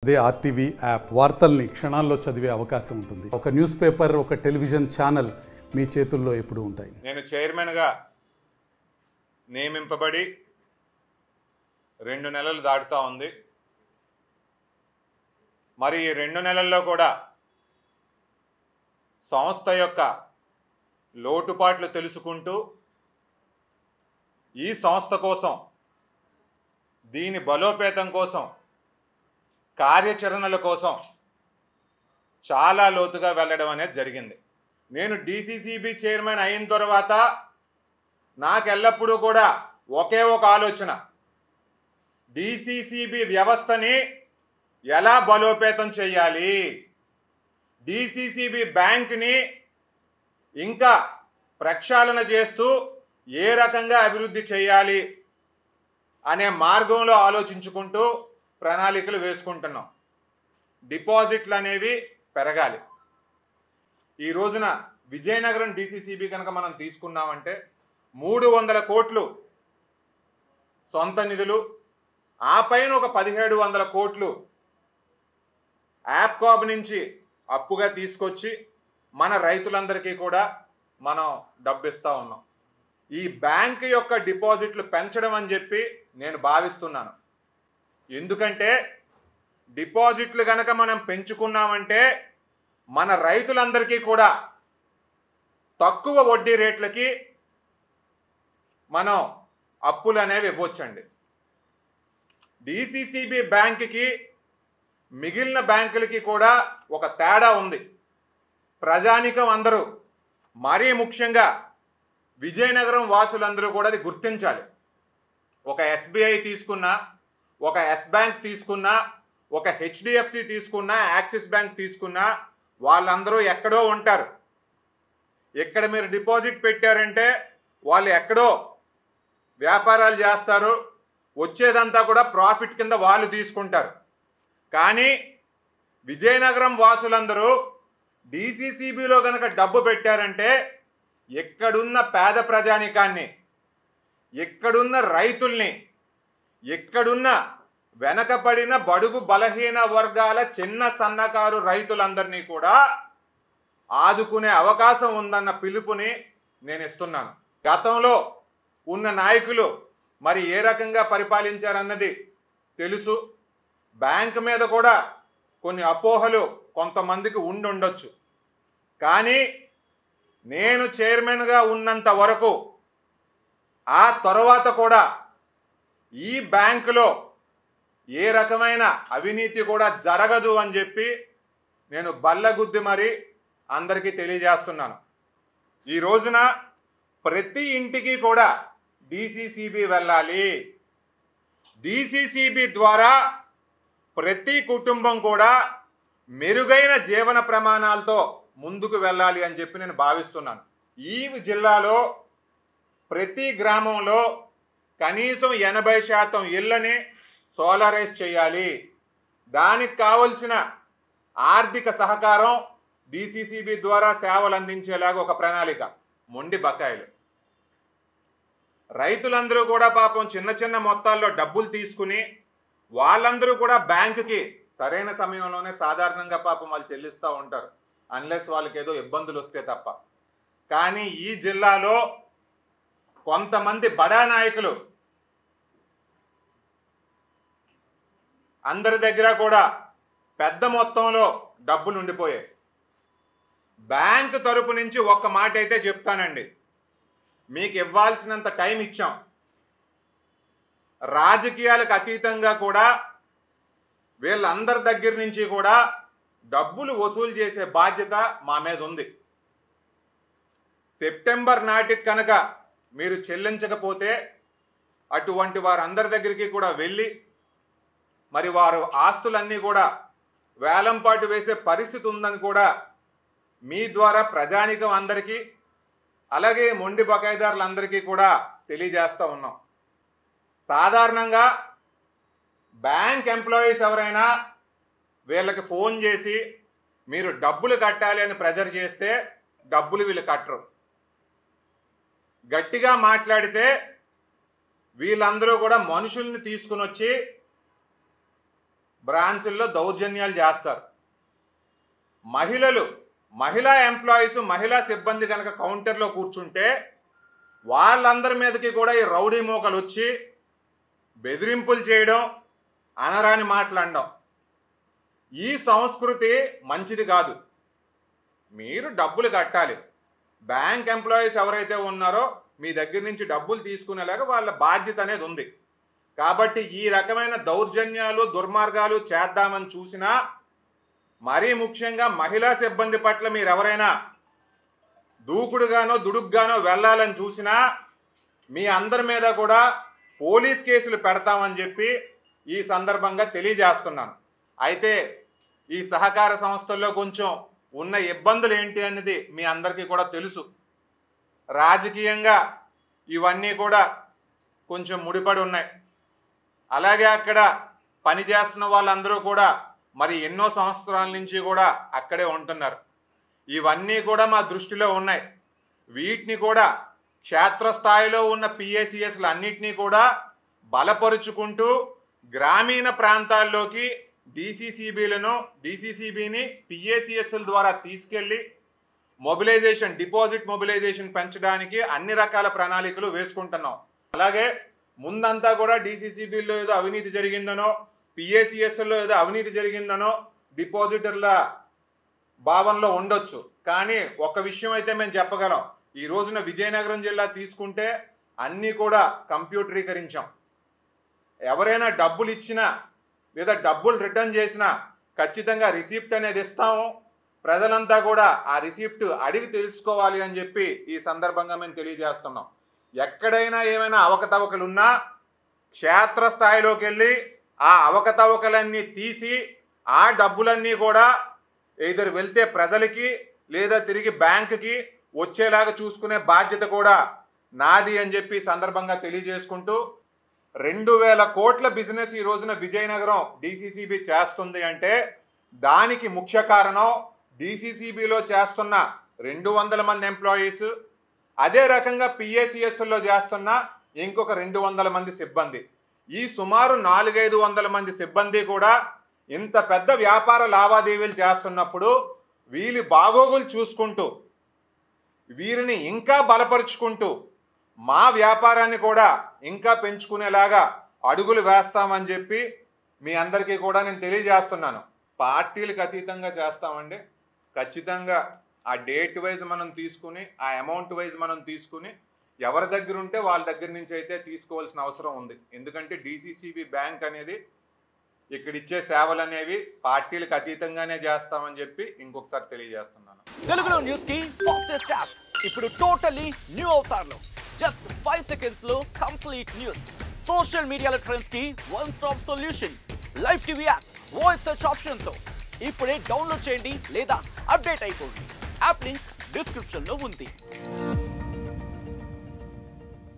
అదే RTV app వార్తల్ని క్షణాల్లో చదివే అవకాశం ఉంటుంది. ఒక న్యూస్ పేపర్, ఒక టెలివిజన్ ఛానల్ మీ చేతుల్లో ఎప్పుడూ ఉంటాయి. నేను చైర్మన్గా నియమింపబడి 2 నెలలు దాటుతూ ఉంది. మరి ఈ 2 నెలల్లో కూడా సంస్థ యొక్క లోటుపాట్లు తెలుసుకుంటూ ఈ సంస్థ కోసం, దీని బలోపేతం కోసం, కార్యాచరణల కోసం చాలా లోతుగా వెళ్ళడం అనేది జరిగింది. నేను డీసీసీబీ చైర్మన్ అయిన తర్వాత నాకు ఎల్లప్పుడూ కూడా ఒకే ఒక ఆలోచన, డీసీసీబీ వ్యవస్థని ఎలా బలోపేతం చేయాలి, డీసీసీబీ బ్యాంక్ని ఇంకా ప్రక్షాళన చేస్తూ ఏ రకంగా అభివృద్ధి చేయాలి అనే మార్గంలో ఆలోచించుకుంటూ ప్రణాళికలు వేసుకుంటున్నాం. డిపాజిట్లు అనేవి పెరగాలి. ఈ రోజున విజయనగరం డీసీసీబీ కనుక మనం తీసుకున్నామంటే 300 కోట్లు సొంత నిధులు, ఆ పైన ఒక 1700 కోట్లు యాప్కాబ్ నుంచి అప్పుగా తీసుకొచ్చి మన రైతులందరికీ కూడా మనం డబ్బు ఇస్తూ ఉన్నాం. ఈ బ్యాంక్ యొక్క డిపాజిట్లు పెంచడం అని చెప్పి నేను భావిస్తున్నాను. ఎందుకంటే డిపాజిట్లు కనుక మనం పెంచుకున్నామంటే మన రైతులందరికీ కూడా తక్కువ వడ్డీ రేట్లకి మనం అప్పులు అనేవి ఇవ్వచ్చండి. డీసీసీబీ బ్యాంక్కి మిగిలిన బ్యాంకులకి కూడా ఒక తేడా ఉంది. ప్రజానికం అందరూ, మరీ ముఖ్యంగా విజయనగరం వాసులందరూ కూడా అది గుర్తించాలి. ఒక ఎస్బీఐ తీసుకున్నా, ఒక ఎస్ బ్యాంక్ తీసుకున్నా, ఒక హెచ్డిఎఫ్సి తీసుకున్నా, యాక్సిస్ బ్యాంక్ తీసుకున్నా, వాళ్ళందరూ ఎక్కడో ఉంటారు. ఇక్కడ మీరు డిపాజిట్ పెట్టారంటే వాళ్ళు ఎక్కడో వ్యాపారాలు చేస్తారు, వచ్చేదంతా కూడా ప్రాఫిట్ కింద వాళ్ళు తీసుకుంటారు. కానీ విజయనగరం వాసులందరూ డీసీసీబీలో కనుక డబ్బు పెట్టారంటే ఎక్కడున్న పేద ప్రజానికాన్ని, ఎక్కడున్న రైతుల్ని, ఎక్కడున్న వెనకబడిన బడుగు బలహీన వర్గాల చిన్న సన్నకారు రైతులందరినీ కూడా ఆదుకునే అవకాశం ఉందన్న పిలుపుని నేను ఇస్తున్నాను. గతంలో ఉన్న నాయకులు మరి ఏ రకంగా పరిపాలించారన్నది తెలుసు. బ్యాంక్ మీద కూడా కొన్ని అపోహలు కొంతమందికి ఉండొచ్చు. కానీ నేను చైర్మన్గా ఉన్నంత వరకు, ఆ తర్వాత కూడా ఈ బ్యాంకులో ఏ రకమైన అవినీతి కూడా జరగదు అని చెప్పి నేను బల్లగుద్ది మరి అందరికీ తెలియజేస్తున్నాను. ఈ రోజున ప్రతి ఇంటికి కూడా డీసీసీబీ వెళ్ళాలి. డీసీసీబీ ద్వారా ప్రతి కుటుంబం కూడా మెరుగైన జీవన ప్రమాణాలతో ముందుకు వెళ్ళాలి అని చెప్పి నేను భావిస్తున్నాను. ఈ జిల్లాలో ప్రతి గ్రామంలో కనీసం 80% ఇళ్ళని సోలారైజ్ చేయాలి. దానికి కావలసిన ఆర్థిక సహకారం డీసీసీబీ ద్వారా సేవలు అందించేలాగా ఒక ప్రణాళిక. మొండి బకాయిలు, రైతులందరూ కూడా పాపం చిన్న చిన్న మొత్తాల్లో డబ్బులు తీసుకుని వాళ్ళందరూ కూడా బ్యాంకుకి సరైన సమయంలోనే సాధారణంగా పాపం వాళ్ళు చెల్లిస్తూ ఉంటారు, అన్లెస్ వాళ్ళకి ఏదో ఇబ్బందులు వస్తే తప్ప. కానీ ఈ జిల్లాలో కొంతమంది బడా నాయకులు అందరి దగ్గర కూడా పెద్ద మొత్తంలో డబ్బులు ఉండిపోయాయి. బ్యాంకు తరపు నుంచి ఒక్క మాట అయితే చెప్తానండి, మీకు ఇవ్వాల్సినంత టైం ఇచ్చాం. రాజకీయాలకు అతీతంగా కూడా వీళ్ళందరి దగ్గర నుంచి కూడా డబ్బులు వసూలు చేసే బాధ్యత మా మీద ఉంది. సెప్టెంబర్ నాటికి కనుక మీరు చెల్లించకపోతే అటువంటి వారందరి దగ్గరికి కూడా వెళ్ళి మరి వారు ఆస్తులన్నీ కూడా వేలంపాటు వేసే పరిస్థితి ఉందని కూడా మీ ద్వారా ప్రజానికం అందరికీ, అలాగే మొండి బకాయిదారులందరికీ కూడా తెలియజేస్తూ ఉన్నాం. సాధారణంగా బ్యాంక్ ఎంప్లాయీస్ ఎవరైనా వీళ్ళకి ఫోన్ చేసి మీరు డబ్బులు కట్టాలి అని ప్రెజర్ చేస్తే డబ్బులు వీళ్ళు కట్టరు. గట్టిగా మాట్లాడితే వీళ్ళందరూ కూడా మనుషుల్ని తీసుకుని వచ్చి బ్రాంచుల్లో దౌర్జన్యాలు చేస్తారు. మహిళా ఎంప్లాయీస్, మహిళా సిబ్బంది కనుక కౌంటర్లో కూర్చుంటే వాళ్ళందరి మీదకి కూడా ఈ రౌడీ మోకలు వచ్చి బెదిరింపులు చేయడం, అనరాని మాట్లాడడం. ఈ సంస్కృతి మంచిది కాదు. మీరు డబ్బులు కట్టాలి. బ్యాంక్ ఎంప్లాయీస్ ఎవరైతే ఉన్నారో మీ దగ్గర నుంచి డబ్బులు తీసుకునేలాగా వాళ్ళ బాధ్యత అనేది ఉంది. కాబట్టి ఈ రకమైన దౌర్జన్యాలు, దుర్మార్గాలు చేద్దామని చూసినా, మరీ ముఖ్యంగా మహిళా సిబ్బంది పట్ల మీరు ఎవరైనా దూకుడుగానో దుడుగ్గానో వెళ్ళాలని చూసినా మీ అందరి మీద కూడా పోలీస్ కేసులు పెడతామని చెప్పి ఈ సందర్భంగా తెలియజేస్తున్నాను. అయితే ఈ సహకార సంస్థల్లో కొంచెం ఉన్న ఇబ్బందులు ఏంటి అనేది మీ అందరికీ కూడా తెలుసు. రాజకీయంగా ఇవన్నీ కూడా కొంచెం ముడిపడి ఉన్నాయి. అలాగే అక్కడ పనిచేస్తున్న వాళ్ళందరూ కూడా మరి ఎన్నో సంవత్సరాల నుంచి కూడా అక్కడే ఉంటున్నారు. ఇవన్నీ కూడా మా దృష్టిలో ఉన్నాయి. వీటిని కూడా క్షేత్రస్థాయిలో ఉన్న పిఏసిఎస్లు అన్నిటినీ కూడా బలపరుచుకుంటూ గ్రామీణ ప్రాంతాల్లోకి డీసీసీబీని పిఏసిఎస్ల ద్వారా తీసుకెళ్ళి డిపాజిట్ మొబిలైజేషన్ పెంచడానికి అన్ని రకాల ప్రణాళికలు వేసుకుంటున్నాం. అలాగే ముందంతా కూడా డీసీసీబీలో ఏదో అవినీతి జరిగిందనో, పిఏసిఎస్లో ఏదో అవినీతి జరిగిందనో డిపాజిటర్ల భావనలో ఉండొచ్చు. కానీ ఒక విషయం అయితే మేము చెప్పగలం, ఈ రోజున విజయనగరం జిల్లా తీసుకుంటే అన్నీ కూడా కంప్యూటరీకరించాం. ఎవరైనా డబ్బులు ఇచ్చినా లేదా డబ్బులు రిటర్న్ చేసినా ఖచ్చితంగా రిసిప్ట్ అనేది ఇస్తాము. ప్రజలంతా కూడా ఆ రిసిప్ట్ అడిగి తెలుసుకోవాలి అని చెప్పి ఈ సందర్భంగా మేము తెలియజేస్తున్నాం. ఎక్కడైనా ఏమైనా అవకతవకలు ఉన్నా క్షేత్రస్థాయిలోకి వెళ్ళి ఆ అవకతవకలన్నీ తీసి ఆ డబ్బులన్నీ కూడా ఎయిదర్ వెళ్తే ప్రజలకి లేదా తిరిగి బ్యాంకుకి వచ్చేలాగా చూసుకునే బాధ్యత కూడా నాది అని చెప్పి సందర్భంగా తెలియజేసుకుంటూ 2000 కోట్ల బిజినెస్ ఈ రోజున విజయనగరం డీసీసీబీ చేస్తుంది అంటే దానికి ముఖ్య కారణం డీసీసీబీలో చేస్తున్న 200 మంది ఎంప్లాయీస్, అదే రకంగా పిఏసిఎస్లో చేస్తున్న ఇంకొక 200 మంది సిబ్బంది. ఈ సుమారు 400-500 మంది సిబ్బంది కూడా ఇంత పెద్ద వ్యాపార లావాదేవీలు చేస్తున్నప్పుడు వీరి బాగోగులు చూసుకుంటూ వీరిని ఇంకా బలపరుచుకుంటూ మా వ్యాపారాన్ని కూడా ఇంకా పెంచుకునేలాగా అడుగులు వేస్తామని చెప్పి మీ అందరికీ కూడా నేను తెలియజేస్తున్నాను. పార్టీలకు అతీతంగా చేస్తామండి. ఖచ్చితంగా ఆ డేట్ వైజ్ మనం తీసుకుని, ఆ అమౌంట్ వైజ్ మనం తీసుకుని ఎవరి దగ్గర ఉంటే వాళ్ళ దగ్గర నుంచి అయితే తీసుకోవాల్సిన అవసరం ఉంది. ఎందుకంటే డీసీసీబీ బ్యాంక్ అనేది ఇక్కడ ఇచ్చే సేవలు అనేవి పార్టీలకు అతీతంగానే చేస్తామని చెప్పి ఇంకొకసారి తెలియజేస్తున్నాను. తెలుగులో న్యూస్ కి ఫాస్టెస్ట్ యాప్ ఇప్పుడు టోటల్లీ న్యూ అవతార్లో జస్ట్ 5 seconds లో కంప్లీట్ న్యూస్, సోషల్ మీడియాలో ట్రెండ్స్ కి one stop solution, live TV app, voice search option తో ఇప్పుడే డౌన్లోడ్ చేయండి లేదా అప్డేట్ అయిపోండి. యాప్ లింక్ డిస్క్రిప్షన్ లో ఉంది.